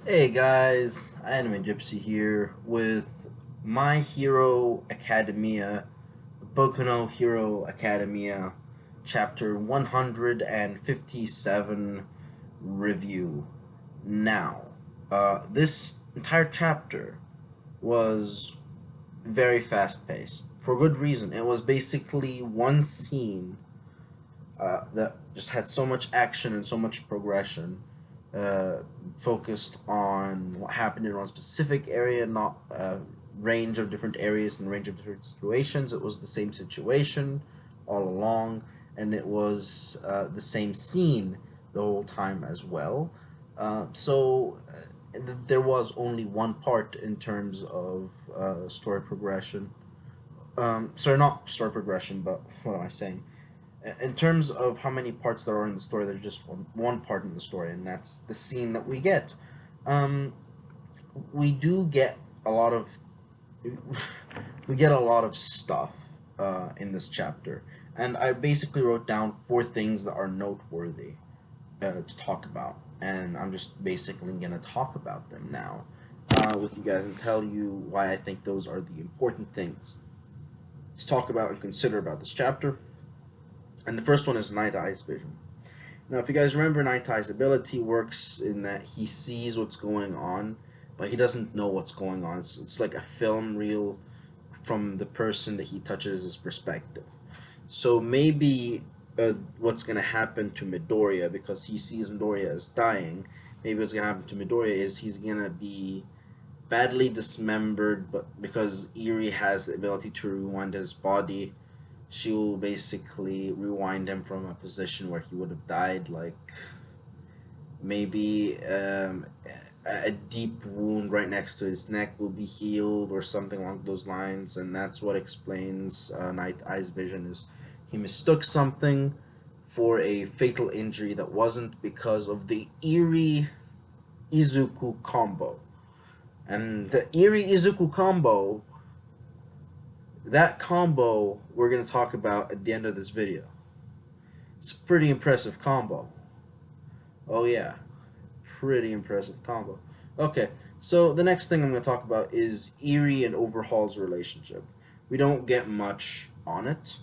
Hey guys, Anime Gypsy here with My Hero Academia, Boku no Hero Academia, Chapter 157 review. Now, this entire chapter was very fast paced for good reason. It was basically one scene that just had so much action and so much progression, uh, focused on what happened in one specific area, not a range of different areas and range of different situations. It was the same situation all along, and it was the same scene the whole time as well. There was only one part in terms of story progression. Sorry, not story progression, but what am I saying? In terms of how many parts there are in the story, there's just one part in the story, and that's the scene that we get. Um, we do get a lot of we get a lot of stuff in this chapter, and I basically wrote down four things that are noteworthy to talk about, and I'm just basically gonna talk about them now with you guys and tell you why I think those are the important things to talk about and consider about this chapter. And the first one is Night Eye's vision. Now, if you guys remember, Night Eye's ability works in that he sees what's going on, but he doesn't know what's going on. It's like a film reel from the person that he touches' perspective. So maybe what's going to happen to Midoriya, because he sees Midoriya as dying, maybe what's going to happen to Midoriya is he's going to be badly dismembered, but because Eri has the ability to rewind his body, she will basically rewind him from a position where he would have died, like maybe a deep wound right next to his neck will be healed or something along those lines, and that's what explains Night Eye's vision. Is he mistook something for a fatal injury that wasn't because of the Eri Izuku combo. And the Eri Izuku combo, that combo we're going to talk about at the end of this video. It's a pretty impressive combo. Oh yeah, pretty impressive combo. Okay, so the next thing I'm going to talk about is Eri and Overhaul's relationship. We don't get much on it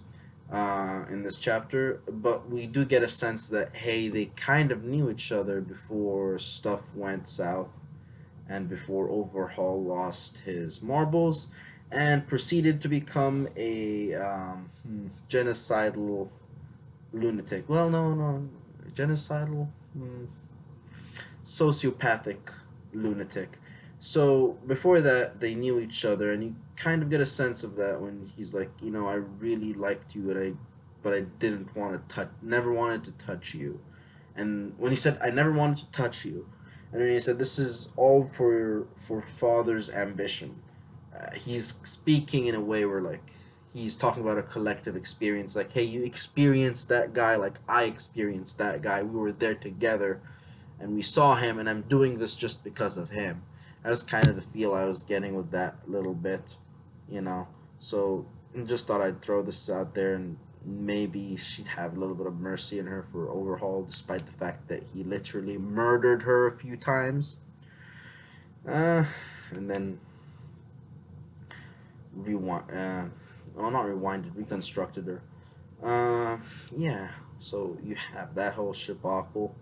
in this chapter, but we do get a sense that, hey, they kind of knew each other before stuff went south and before Overhaul lost his marbles and proceeded to become a genocidal lunatic. Well, no, genocidal. Sociopathic lunatic. So before that, they knew each other, and you kind of get a sense of that when he's like, I really liked you, but I didn't want to touch, never wanted to touch you. And when he said, I never wanted to touch you, and then he said, this is all for father's ambition. He's speaking in a way where like he's talking about a collective experience. Like, hey, you experienced that guy, like I experienced that guy. We were there together and we saw him, and I'm doing this just because of him. That was kind of the feel I was getting with that little bit, you know. So I just thought I'd throw this out there, and maybe she'd have a little bit of mercy in her for Overhaul, despite the fact that he literally murdered her a few times. And then rewind, well, not rewinded, reconstructed her. Yeah. So you have that whole shabacle.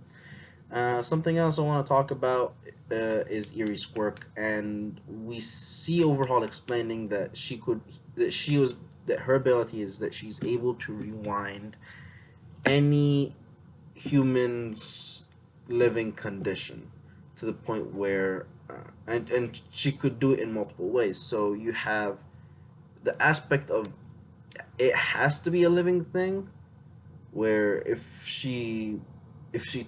Something else I want to talk about is Erie's quirk, and we see Overhaul explaining that that her ability is that she's able to rewind any human's living condition to the point where, and she could do it in multiple ways. So you have the aspect of it has to be a living thing, where if she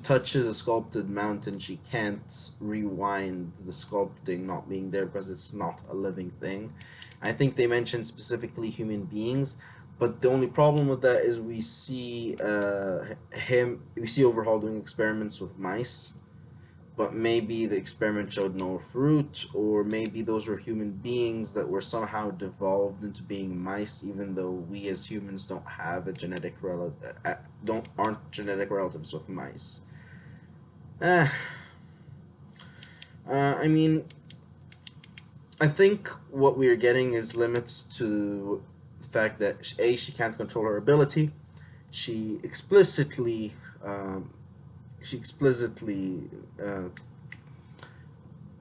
touches a sculpted mountain, she can't rewind the sculpting not being there because it's not a living thing. I think they mentioned specifically human beings, but the only problem with that is we see Overhaul doing experiments with mice, but maybe the experiment showed no fruit, or maybe those were human beings that were somehow devolved into being mice, even though we as humans don't have a genetic relative, don't aren't genetic relatives with mice. Eh, I mean, I think what we are getting is limits to the fact that she can't control her ability. She explicitly, um, she explicitly, uh,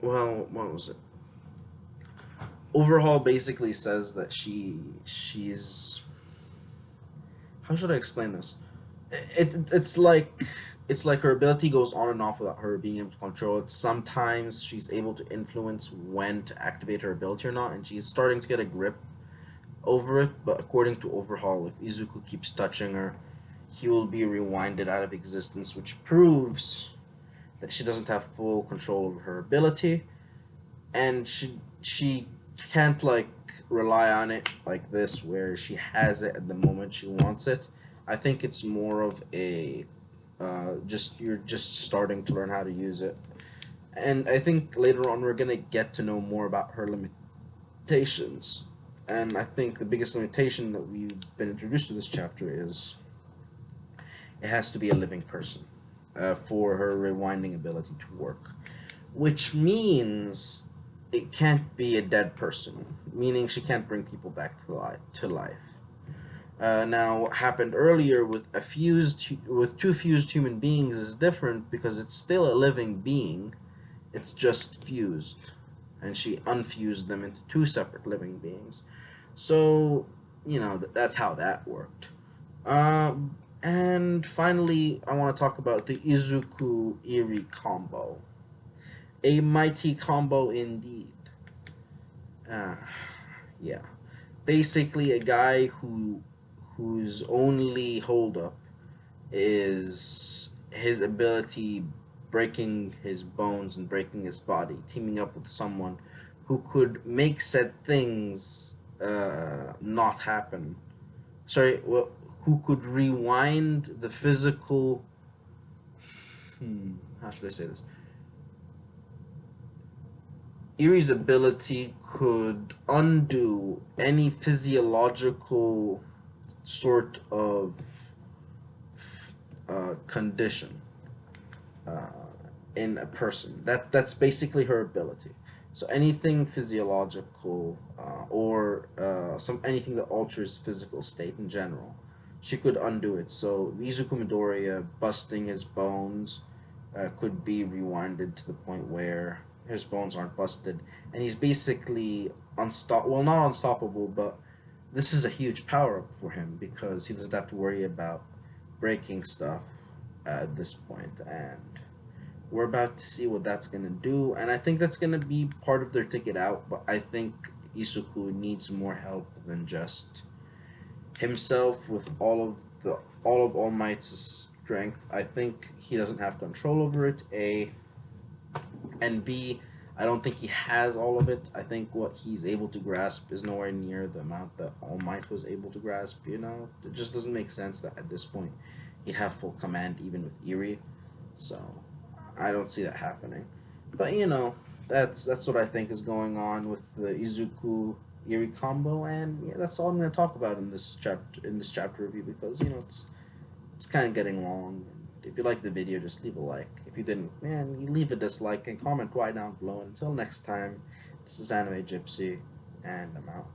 well, what was it? Overhaul basically says that she's, how should I explain this? It's like her ability goes on and off without her being able to control it. Sometimes she's able to influence when to activate her ability or not, and she's starting to get a grip over it. But according to Overhaul, if Izuku keeps touching her, he will be rewinded out of existence, which proves that she doesn't have full control over her ability, and she can't like rely on it like this, where she has it at the moment she wants it. I think it's more of a just you're just starting to learn how to use it, and I think later on we're gonna get to know more about her limitations. And I think the biggest limitation that we've been introduced to this chapter is it has to be a living person for her rewinding ability to work, which means it can't be a dead person, meaning she can't bring people back to life. Now, what happened earlier with with two fused human beings is different because it's still a living being. It's just fused, and she unfused them into two separate living beings. So, that's how that worked. And finally, I want to talk about the Izuku Iri combo. A mighty combo indeed. Uh, yeah. Basically, a guy whose only holdup is his ability breaking his bones and breaking his body, teaming up with someone who could make said things not happen. Sorry, well, who could rewind the physical. How should I say this? Erie's ability could undo any physiological sort of condition uh, in a person. That's basically her ability. So anything physiological or some anything that alters physical state in general, she could undo it. So Izuku Midoriya busting his bones could be rewinded to the point where his bones aren't busted, and he's basically Well, not unstoppable, but this is a huge power up for him because he doesn't have to worry about breaking stuff at this point, and we're about to see what that's gonna do, and I think that's gonna be part of their ticket out. But I think Isuku needs more help than just himself with all of All Might's strength. I think he doesn't have control over it. A and B, I don't think he has all of it. I think what he's able to grasp is nowhere near the amount that All Might was able to grasp. It just doesn't make sense that at this point he'd have full command even with Eri. So I don't see that happening. But that's what I think is going on with the Izuku Eri combo, and yeah, that's all I'm going to talk about in this chapter review because it's kind of getting long. If you liked the video, just leave a like. If you didn't, man, you leave a dislike and comment right down below. Until next time, this is Anime Gypsy, and I'm out.